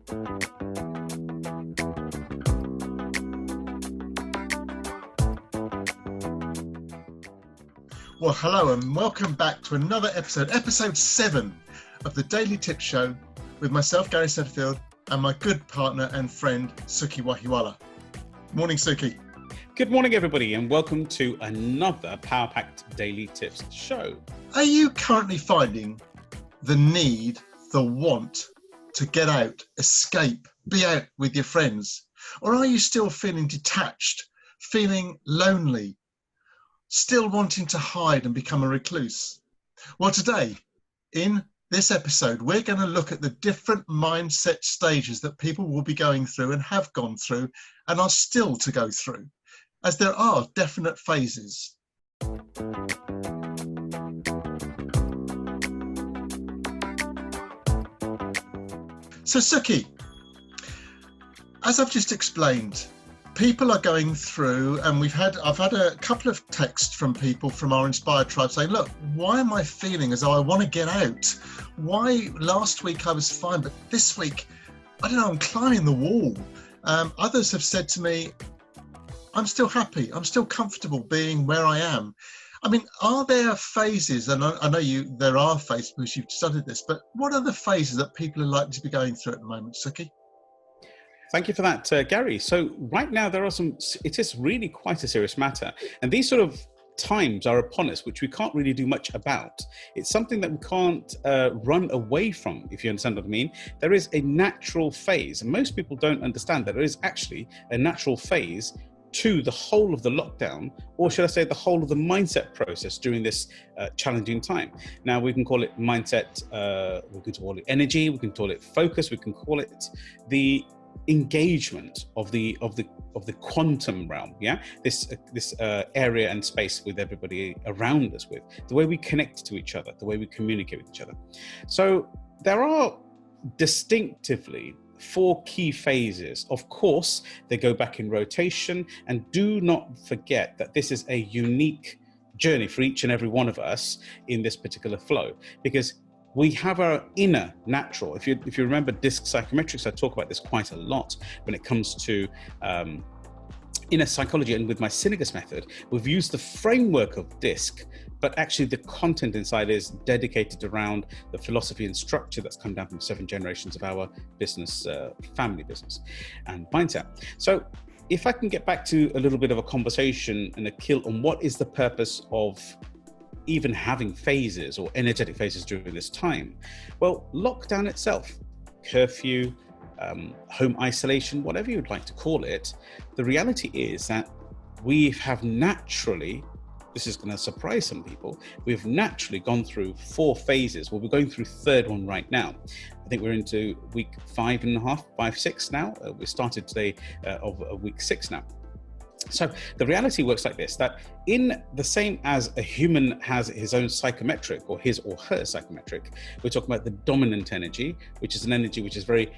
Well, hello and welcome back to another episode, episode 7 of the Daily Tips Show with myself, Gary Setterfield, and my good partner and friend, Sukhi Wahiwala. Morning, Sukhi. Good morning, everybody, and welcome to another power-packed Daily Tips show. Are you currently finding the need, the want to get out, escape, be out with your friends? Or are you still feeling detached, feeling lonely, still wanting to hide and become a recluse? Well, today, in this episode, we're going to look at the different mindset stages that people will be going through and have gone through and are still to go through, as there are definite phases. So, Sukhi, as I've just explained, people are going through, and I've had a couple of texts from people from our Inspired Tribe saying, look, why am I feeling as though I want to get out? Why last week I was fine, but this week, I don't know, I'm climbing the wall. Others have said to me, I'm still happy. I'm still comfortable being where I am. I mean, are there phases, and I know there are phases because you've studied this, but what are the phases that people are likely to be going through at the moment, Sukhi? Thank you for that, Gary. So right now it is really quite a serious matter. And these sort of times are upon us, which we can't really do much about. It's something that we can't run away from, if you understand what I mean. There is a natural phase, and most people don't understand that there is actually a natural phase to the whole of the lockdown, or should I say the whole of the mindset process during this challenging time. Now, we can call it mindset, we can call it energy, we can call it focus, we can call it the engagement of the quantum realm, this area and space with everybody around us, with the way we connect to each other, the way we communicate with each other. So there are distinctively 4 key phases. Of course, they go back in rotation, and do not forget that this is a unique journey for each and every one of us in this particular flow, because we have our inner natural. If you remember DISC psychometrics, I talk about this quite a lot when it comes to inner psychology, and with my Synergist method, we've used the framework of DISC, but actually the content inside is dedicated around the philosophy and structure that's come down from 7 generations of our business, family business and mindset. So if I can get back to a little bit of a conversation and a kill on what is the purpose of even having phases or energetic phases during this time. Well, lockdown itself, curfew, home isolation, whatever you'd like to call it, the reality is that we have naturally, this is going to surprise some people, we've naturally gone through 4 phases. Well, we're going through 3rd one right now. I think we're into week 5.5, 6 now. We started today of week 6 now. So the reality works like this, that in the same as a human has his own psychometric, or his or her psychometric, we're talking about the dominant energy, which is an energy which is very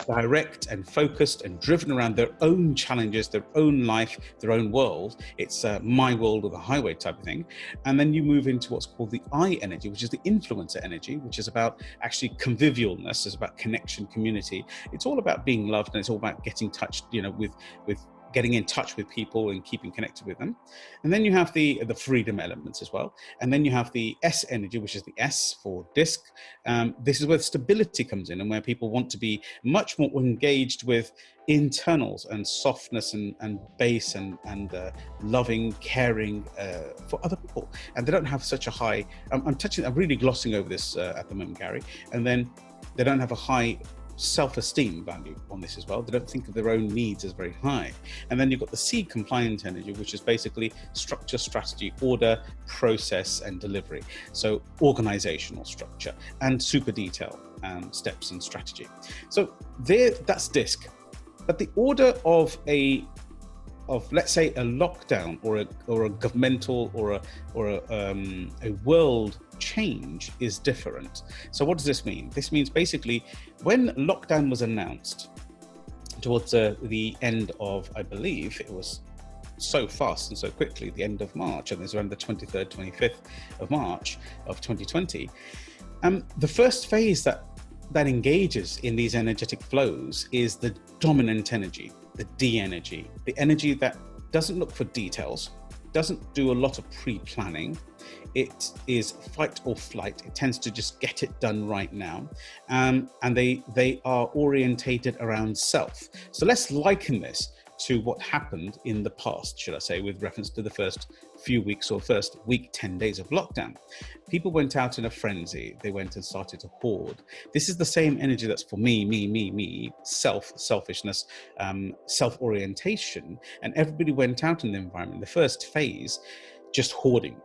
direct and focused and driven around their own challenges, their own life, their own world. It's my world or the highway type of thing. And then you move into what's called the I energy, which is the influencer energy, which is about actually convivialness, it's about connection, community. It's all about being loved, and it's all about getting touched, with getting in touch with people and keeping connected with them. And then you have the freedom elements as well. And then you have the S energy, which is the S for DISC. This is where stability comes in, and where people want to be much more engaged with internals and softness and base and loving, caring for other people. And they don't have such a high, I'm really glossing over this at the moment, Gary. And then they don't have a high self-esteem value on this as well. They don't think of their own needs as very high. And then you've got the C compliant energy, which is basically structure, strategy, order, process, and delivery. So organizational structure and super detail steps and strategy. So that's DISC. But the order of let's say a lockdown or a governmental or a world change is different. So what does this mean? This means basically when lockdown was announced towards the end of, I believe it was so fast and so quickly, the end of March, and it was around the 23rd, 25th of March of 2020. The first phase that that engages in these energetic flows is the dominant energy, the D energy, the energy that doesn't look for details, doesn't do a lot of pre-planning. It is fight or flight. It tends to just get it done right now. And they are orientated around self. So let's liken this to what happened in the past, should I say, with reference to the first few weeks or first week, 10 days of lockdown. People went out in a frenzy. They went and started to hoard. This is the same energy that's for me, selfishness, self-orientation. And everybody went out in the environment. The first phase, just hoarding,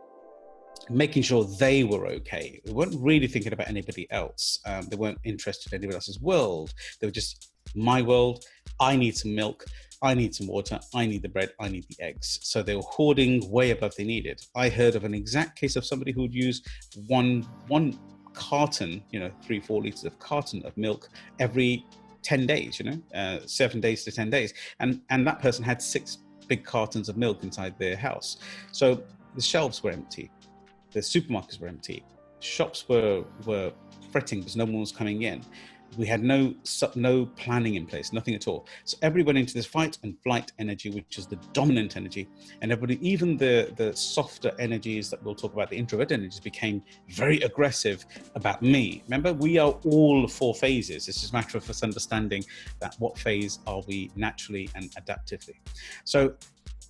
making sure they were okay. They weren't really thinking about anybody else. They weren't interested in anybody else's world. They were just, my world, I need some milk, I need some water, I need the bread, I need the eggs. So they were hoarding way above they needed. I heard of an exact case of somebody who would use one carton, 3-4 liters of carton of milk every 10 days, 7 days to 10 days. And that person had 6 big cartons of milk inside their house. So the shelves were empty. The supermarkets were empty. Shops were fretting because no one was coming in. We had no planning in place, nothing at all. So everybody went into this fight and flight energy, which is the dominant energy. And everybody, even the softer energies that we'll talk about, the introvert energies, became very aggressive about me. Remember, we are all 4 phases. It's just a matter of us understanding that what phase are we naturally and adaptively. So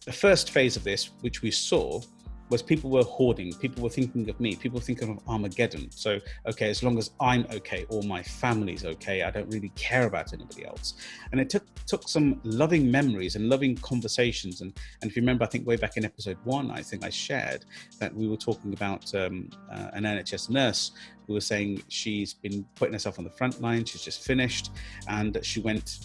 the first phase of this, which we saw, was people were hoarding, people were thinking of me, people were thinking of Armageddon. So, okay, as long as I'm okay or my family's okay, I don't really care about anybody else. And it took some loving memories and loving conversations. And if you remember, I think way back in episode 1, I think I shared that we were talking about an NHS nurse who was saying she's been putting herself on the front line, she's just finished, and she went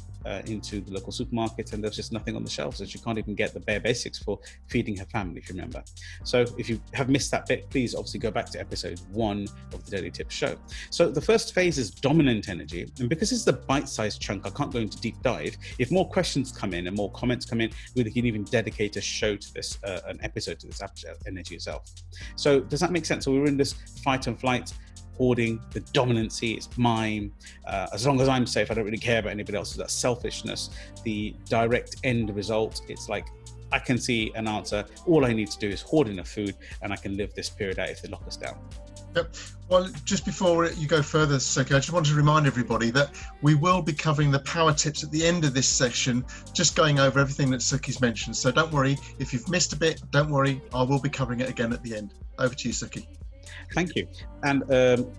into the local supermarket and there's just nothing on the shelves, and she can't even get the bare basics for feeding her family, if you remember. So if you have missed that bit, please obviously go back to episode 1 of the Daily Tips show. So the first phase is dominant energy, and because it's the bite-sized chunk, I can't go into deep dive. If more questions come in and more comments come in, we can even dedicate a show to this, an episode to this energy itself. So does that make sense? So we were in this fight and flight, hoarding, the dominancy, it's mine. As long as I'm safe, I don't really care about anybody else. So that's selfishness. The direct end result, it's like, I can see an answer. All I need to do is hoard enough food and I can live this period out if they lock us down. Yep. Well, just before you go further, Sukhi, I just wanted to remind everybody that we will be covering the power tips at the end of this section, just going over everything that Sukhi's mentioned. So don't worry, if you've missed a bit, don't worry, I will be covering it again at the end. Over to you, Sukhi. Thank you. And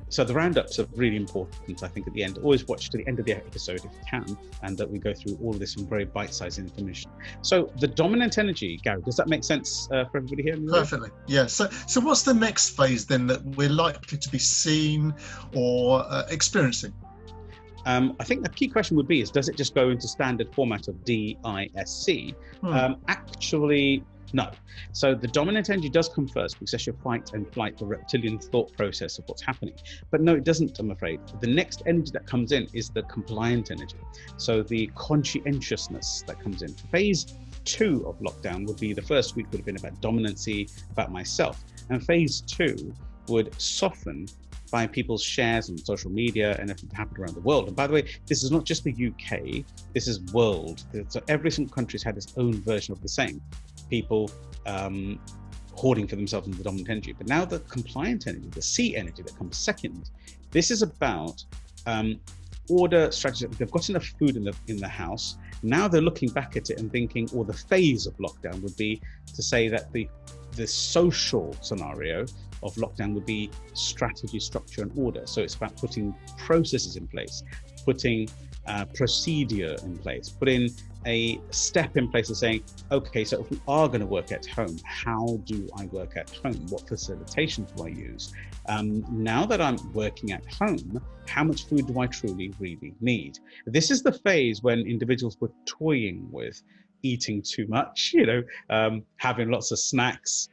so the roundups are really important, I think, at the end. Always watch to the end of the episode if you can, and that we go through all of this in very bite-sized information. So the dominant energy, Gary, does that make sense for everybody here? Perfectly, yeah. So what's the next phase then that we're likely to be seeing or experiencing? I think the key question would be is, does it just go into standard format of DISC? Actually, no. So the dominant energy does come first because that's your fight and flight, the reptilian thought process of what's happening. But no, it doesn't, I'm afraid. The next energy that comes in is the compliant energy. So the conscientiousness that comes in. Phase 2 of lockdown would be, the first week would have been about dominancy, about myself. And phase 2 would soften by people's shares on social media and everything that happened around the world. And by the way, this is not just the UK, this is world. So every single country's had its own version of the same. People hoarding for themselves in the dominant energy. But now the compliant energy, the C energy that comes second, this is about order, strategy. They've got enough food in the house. Now they're looking back at it and thinking, or the phase of lockdown would be to say that the social scenario of lockdown would be strategy, structure, and order. So it's about putting processes in place, putting procedure in place, putting a step in place of saying, okay, so if we are going to work at home, how do I work at home? What facilitation do I use? Now that I'm working at home, how much food do I truly, really need? This is the phase when individuals were toying with eating too much, having lots of snacks,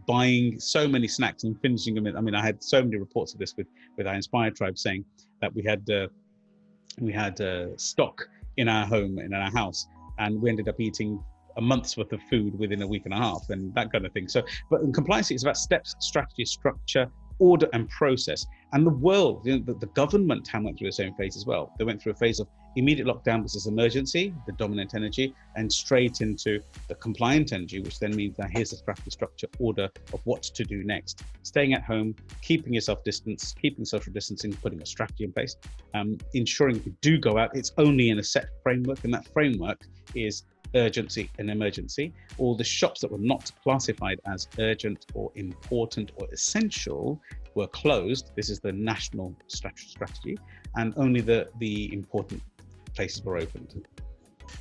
buying so many snacks and finishing them. I mean, I had so many reports of this with our Inspired Tribe saying that we had stock in our home, in our house, and we ended up eating a month's worth of food within a week and a half and that kind of thing. So, but in compliance, it's about steps, strategy, structure, order, and process. And the world, the government went through the same phase as well. They went through a phase of immediate lockdown versus emergency, the dominant energy, and straight into the compliant energy, which then means that here's the strategy, structure, order of what to do next. Staying at home, keeping yourself distance, keeping social distancing, putting a strategy in place, ensuring if you do go out, it's only in a set framework, and that framework is urgency and emergency. All the shops that were not classified as urgent or important or essential were closed. This is the national strategy, and only the important places were opened.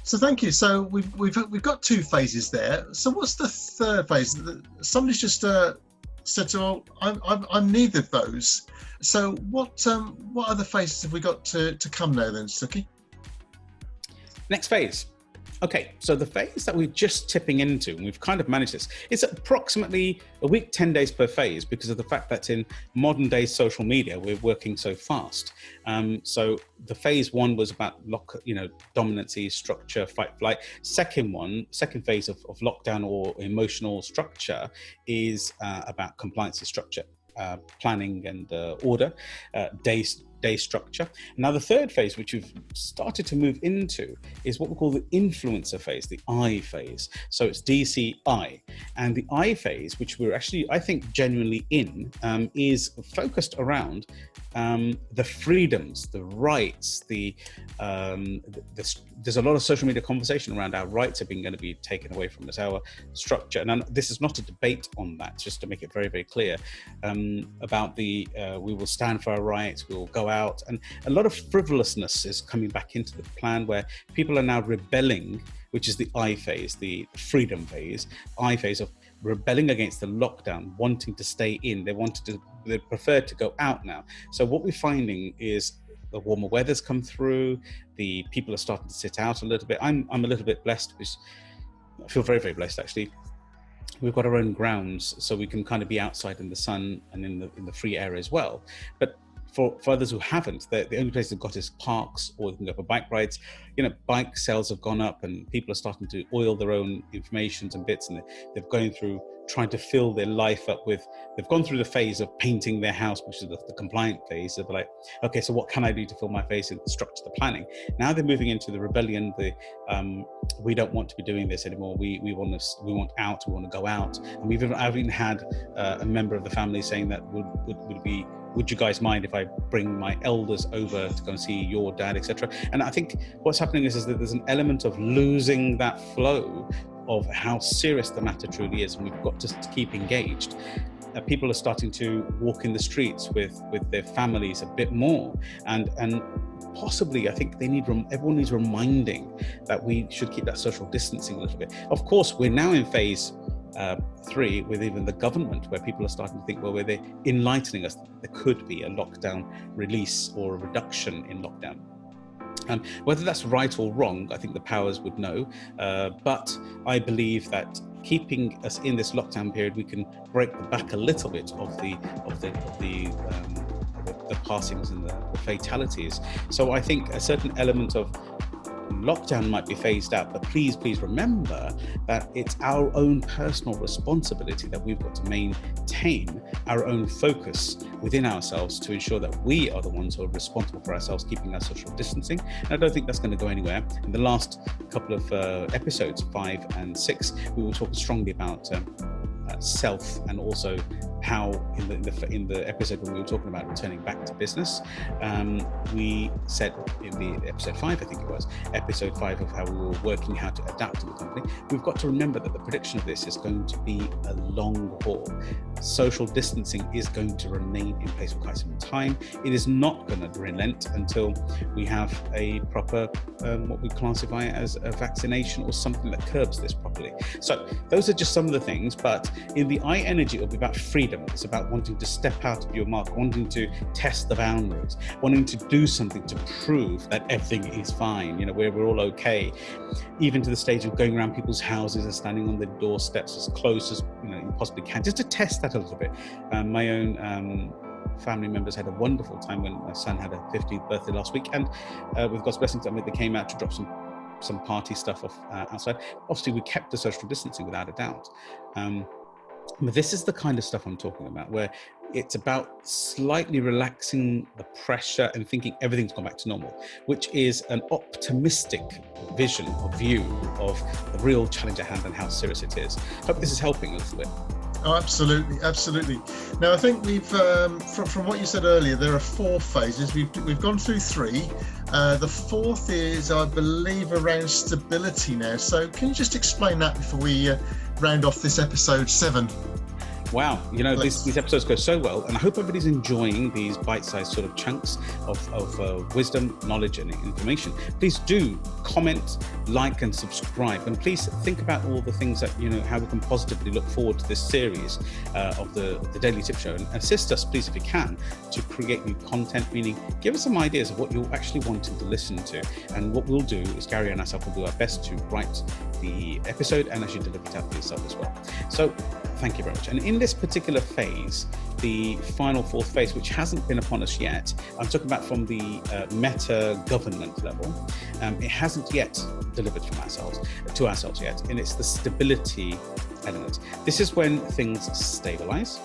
So thank you. So we've got two phases there. So what's the third phase? Somebody's just said, "Oh, I'm neither of those." So what other phases have we got to come now then, Sukhi? Next phase. Okay, so the phase that we're just tipping into, and we've kind of managed this, it's approximately a week, 10 days per phase, because of the fact that in modern day social media, we're working so fast. So the phase one was about dominancy, structure, fight, flight. Second phase of lockdown or emotional structure is about compliance and structure, planning and order, day structure. Now the third phase, which we've started to move into, is what we call the influencer phase, the I phase. So it's DCI, and the I phase, which we're actually, I think, genuinely in, is focused around the freedoms, the rights, there's a lot of social media conversation around our rights are going to be taken away from us, our structure. And this is not a debate on that, just to make it very, very clear, about we will stand for our rights, we will go out. And a lot of frivolousness is coming back into the plan, where people are now rebelling, which is the I phase, the freedom phase, I phase of rebelling against the lockdown, wanting to stay in. They prefer to go out now. So what we're finding is the warmer weather's come through, the people are starting to sit out a little bit. I'm a little bit blessed, because I feel very, very blessed actually. We've got our own grounds, so we can kind of be outside in the sun and in the free air as well. But for others who haven't, the only place they've got is parks, or they can go for bike rides. Bike sales have gone up, and people are starting to oil their own informations and bits, and they're going through trying to fill their life up with, they've gone through the phase of painting their house, which is the compliant phase. So they're like, okay, so what can I do to fill my face in the structure, the planning? Now they're moving into the rebellion, we don't want to be doing this anymore. We want out, we want to go out. And I've even had a member of the family saying that would you guys mind if I bring my elders over to go and see your dad, etc. And I think what's happening is that there's an element of losing that flow of how serious the matter truly is, and we've got to keep engaged. People are starting to walk in the streets with their families a bit more, and possibly I think everyone needs reminding that we should keep that social distancing a little bit. Of course, we're now in phase 3 with even the government, where people are starting to think, well, where they're enlightening us, there could be a lockdown release or a reduction in lockdown. Whether that's right or wrong, I think the powers would know. But I believe that keeping us in this lockdown period, we can break back a little bit of the passings and the fatalities. So I think a certain element of lockdown might be phased out, but please remember that it's our own personal responsibility, that we've got to maintain our own focus within ourselves to ensure that we are the ones who are responsible for ourselves, keeping our social distancing. And I don't think that's going to go anywhere. In the last couple of episodes, 5 and 6, we were talking strongly about self, and also how in the episode when we were talking about returning back to business, we said in the episode 5, I think it was episode 5, of how we were working how to adapt to the company. We've got to remember that the prediction of this is going to be a long haul. Social distancing is going to remain in place for quite some time. It is not going to relent until we have a proper what we classify as a vaccination or something that curbs this properly. So those are just some of the things, but in the I energy, it'll be about freedom. It's about wanting to step out of your mark, wanting to test the boundaries, wanting to do something to prove that everything is fine, where we're all okay, even to the stage of going around people's houses and standing on their doorsteps as close as you possibly can, just to test that a little bit. My own family members had a wonderful time when my son had a 50th birthday last week, and with God's blessings, they came out to drop some party stuff off outside. Obviously, we kept the social distancing without a doubt. But this is the kind of stuff I'm talking about, where It's about slightly relaxing the pressure and thinking everything's gone back to normal, which is an optimistic vision or view of the real challenge at hand and how serious it is. Hope this is helping a little bit. Oh, absolutely, absolutely. Now, I think we've, from what you said earlier, there are 4 phases. We've gone through 3. The 4th is, I believe, around stability now. So can you just explain that before we round off this episode 7? Wow, these episodes go so well, and I hope everybody's enjoying these bite-sized sort of chunks of wisdom, knowledge, and information. Please do comment, like, and subscribe, and please think about all the things that how we can positively look forward to this series of the Daily Tip Show, and assist us, please, if you can, to create new content. Meaning, give us some ideas of what you're actually wanting to listen to, and what we'll do is Gary and myself will do our best to write the episode and actually deliver it out to yourself as well. So thank you very much. And in this particular phase, the final 4th phase, which hasn't been upon us yet, I'm talking about from the meta government level, it hasn't yet delivered to ourselves yet, and it's the stability element. This is when things stabilize.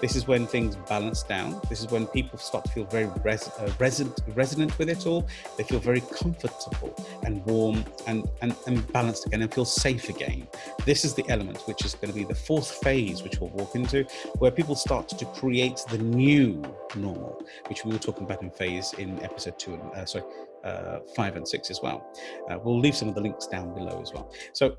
This is when things balance down. This is when people start to feel very resonant with it all. They feel very comfortable and warm and balanced again and feel safe again. This is the element which is going to be the 4th phase, which we'll walk into, where people start to create the new normal, which we were talking about in episode 2 and 5 and 6 as well. We'll leave some of the links down below as well. So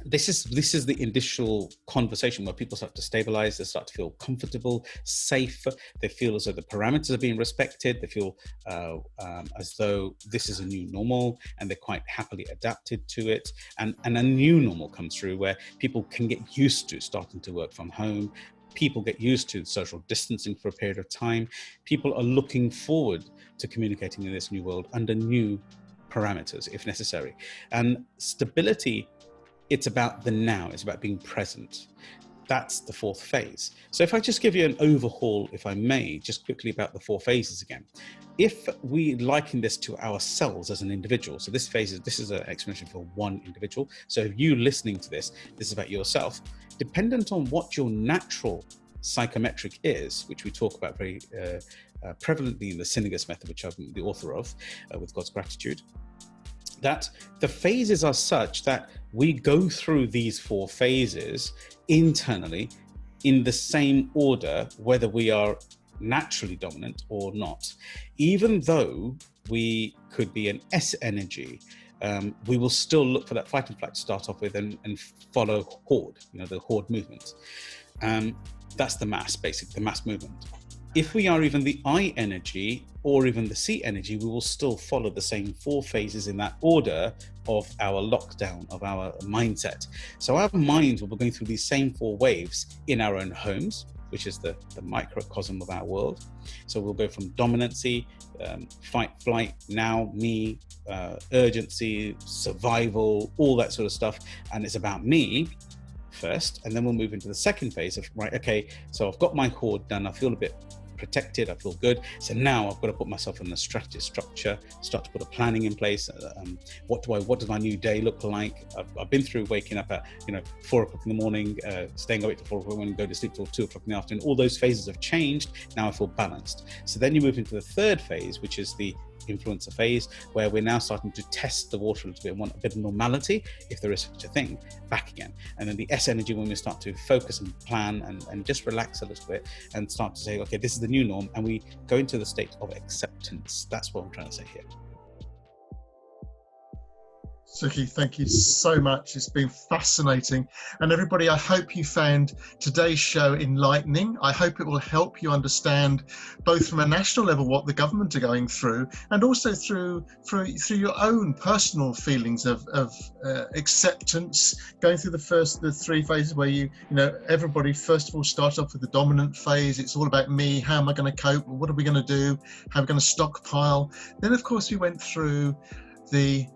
this is the initial conversation where people start to stabilize, they start to feel comfortable, safe, they feel as though the parameters are being respected, they feel as though this is a new normal and they're quite happily adapted to it, and a new normal comes through where people can get used to starting to work from home. People get used to social distancing for a period of time. People are looking forward to communicating in this new world under new parameters if necessary. And stability, it's about the now, it's about being present. That's the 4th phase. So if I just give you an overhaul, if I may, just quickly about the 4 phases again. If we liken this to ourselves as an individual, so this is an explanation for one individual. So if you listening to this is about yourself. Dependent on what your natural psychometric is, which we talk about very prevalently in the Synergist method, which I'm the author of, with God's Gratitude, that the phases are such that we go through these 4 phases internally in the same order, whether we are naturally dominant or not. Even though we could be an S energy, we will still look for that fight and flight to start off with and follow horde, the horde movement. That's the mass, basically, the mass movement. If we are even the I energy or even the C energy, we will still follow the same 4 phases in that order of our lockdown, of our mindset. So our minds will be going through these same 4 waves in our own homes, which is the microcosm of our world. So we'll go from dominancy, fight, flight, now, me, urgency, survival, all that sort of stuff. And it's about me first, and then we'll move into the 2nd phase of, right, okay, so I've got my horde done, I feel a bit protected, I feel good, so now I've got to put myself in a structure, start to put a planning in place. What does my new day look like? I've been through waking up at 4 o'clock in the morning, staying awake till 4 o'clock and go to sleep till 2 o'clock in the afternoon. All those phases have changed. Now I feel balanced. So then you move into the 3rd phase, which is the influencer phase, where we're now starting to test the water a little bit and want a bit of normality, if there is such a thing, back again. And then the S energy, when we start to focus and plan and just relax a little bit and start to say, okay, this is the new norm, and we go into the state of acceptance. That's what I'm trying to say here. Sukhi, thank you so much. It's been fascinating. And everybody, I hope you found today's show enlightening. I hope it will help you understand, both from a national level, what the government are going through, and also through your own personal feelings of acceptance, going through the 3 phases where everybody first of all starts off with the dominant phase. It's all about me. How am I going to cope? What are we going to do? How are we going to stockpile? Then, of course, we went through the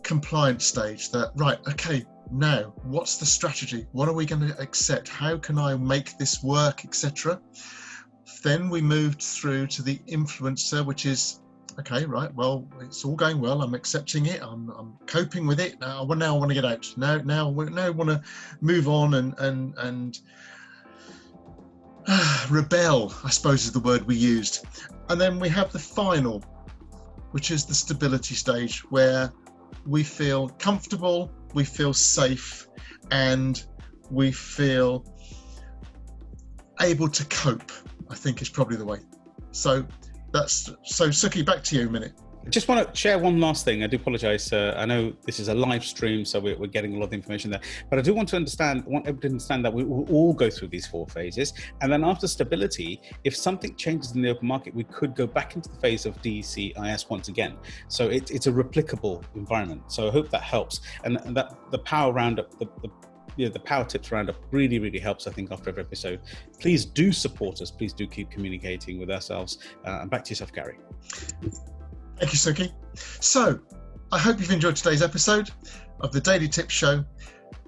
compliance stage, that right, okay, now what's the strategy? What are we going to accept? How can I make this work, etc. Then we moved through to the influencer, which is okay, right, well, it's all going well, I'm accepting it, I'm coping with it, now I want to get out, now I want to move on and rebel, I suppose is the word we used. And then we have the final, which is the stability stage, where we feel comfortable, we feel safe, and we feel able to cope, I think is probably the way. So Sukhi, back to you a minute. I just want to share one last thing. I do apologize. I know this is a live stream, so we're getting a lot of information there. But I do want everyone to understand that we will all go through these 4 phases. And then after stability, if something changes in the open market, we could go back into the phase of DCIS once again. So it's a replicable environment. So I hope that helps. And that the power roundup, the power tips roundup really, really helps, I think, after every episode. Please do support us. Please do keep communicating with ourselves. And back to yourself, Gary. Thank you, Sukhi. So, I hope you've enjoyed today's episode of the Daily Tips Show.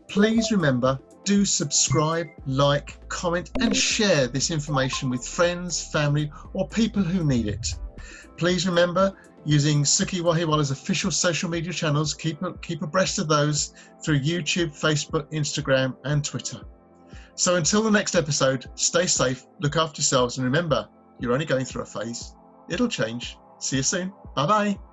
Please remember, do subscribe, like, comment, and share this information with friends, family, or people who need it. Please remember, using Sukhi Wahiwala's official social media channels, keep abreast of those through YouTube, Facebook, Instagram, and Twitter. So until the next episode, stay safe, look after yourselves, and remember, you're only going through a phase. It'll change. See you soon. Bye-bye.